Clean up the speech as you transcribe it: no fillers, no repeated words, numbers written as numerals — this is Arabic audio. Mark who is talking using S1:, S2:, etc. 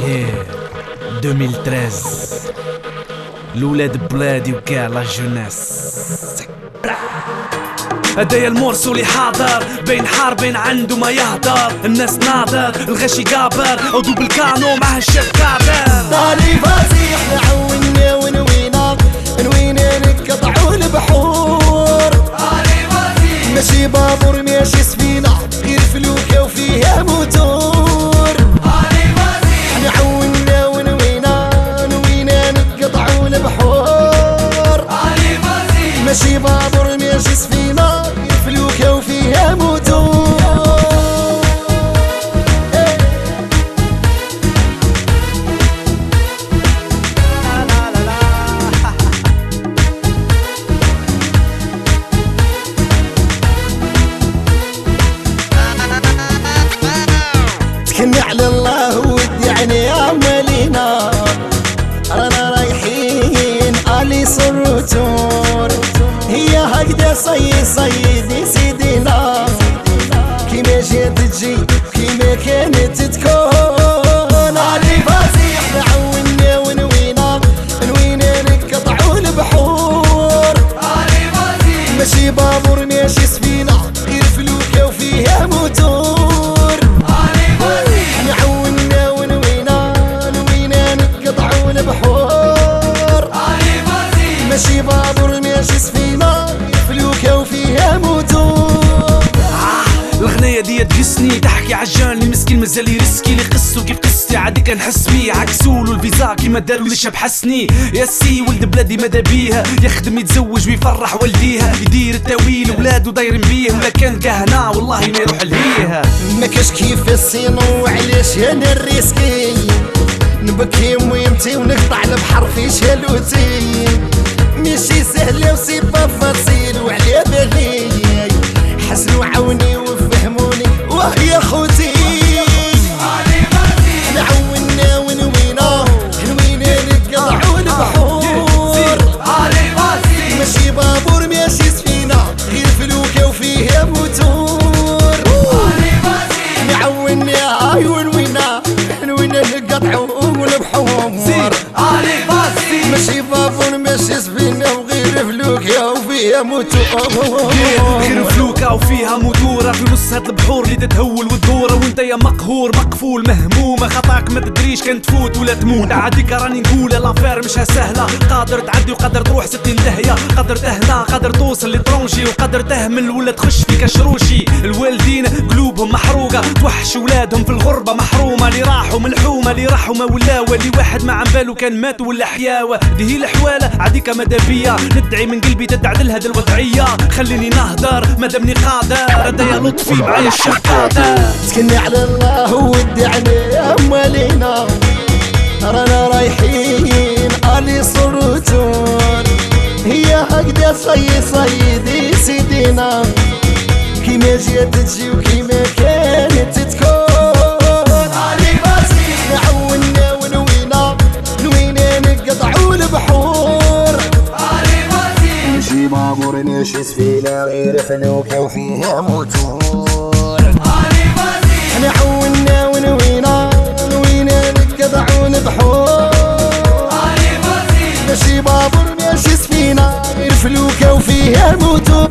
S1: ايه 2013 الولاد بلادي وكاع لا جوناس. هدايا المورسو اللي حاضر بين حاربين عنده ما يهدر، الناس ناظر الغشي قابر عضو بالكانو مع الشيف كابر.
S2: طالي فازيح نعونا ونوينا نوينا نقطعوا البحور. طالي فازيح ماشي بابور ماشي سفينة غير فلوكة وفيها موتور. طالي فازيح نعونا ونوينا نوينا نقطعوا البحور. طالي فازيح ماشي بابور ماشي سفينة غير فلوكة وفيها موتور. تكلنا على الله ودعني عملينا، رانا رايحين علي سروتور. هي هكذا صيدي سيدينا، كيما جات تجي كيما كانت تكون. علي فازيح نعونا ونوينا نوينا نقطعوا البحور. علي فازيح ماشي بابور ماشي سفينة غير فلوكة وفيها موتور. ماشي بابور ماشي سفينة فلوكة وفيها موتور.
S1: الغنية دي تقسني تحكي عجاني مسكين مازال يرسكي لي قصو كيف قصتي عادي كنحس بيه. عكسولو الفيزا كيما دارو ليش بحسني يا سي ولد بلادي مادا بيها، يخدم يتزوج ويفرح والديها، يدير التاويل ولادو دايرين بيه، ولا كان كهنا والله ما يروح لهيها.
S2: ما كاش كيف الصينو وعلاش انا الريسكي نبكي ميمتي ونقطع البحر في شالوتي. ماشي سهلة وصيبة فصيل وعلى بالي حسنوا عوني وفهموني وهي خوتي. نعونا ونوينا نوينا نقطعوا البحور. ماشي بابور ماشي سفينة غير فلوكة وفيها موتور. نعونا ونوينا نوينا نقطعوا البحور. ماشي بابور ماشي سفينة وغير فلوكة وفيها موتور.
S1: غير فلوكة وفيها موتورة في نص هاد البحور اللي تتهول وتدورة، وانت يا مقهور مقفول مهمومة خطاك ما تدريش كان تفوت ولا تموت. عاديك راني نقول لافير مش سهلة، قادر تعدي وقادر تروح 60 دهية، قادر تهنا قادر توصل لطرونجي، وقادر تهمل ولا تخش في كشروشي. الوالدين قلوبهم محروقة توحش ولادهم في الغربة محرومة، اللي راحوا ملحومة اللي راحوا ما ولاوة، اللي واحد ما عم باله كان مات ولا حياوة. دي هي الحوالة عاديك مادا بيا ندعي من قلبي تتعدل هاد الوضعية، خليني نهدر مادامني قادر هدايا لطفي معايا الشقادة.
S2: تكلنا على الله ودعني أمالينا، رانا رايحين علي سروتور. هي هكذا صيدي سيدينا، كيما جات تجي وكيما كانت تكون. علي فازيح نعونا ونوينا نوينا نقطعوا البحور. ماشي بابور ماشي سفينة غير فلوكة وفيها موتور. نعونا ونوينا نوينا نقطعوا البحور. ماشي بابور ماشي سفينة غير فلوكة وفيها موتور.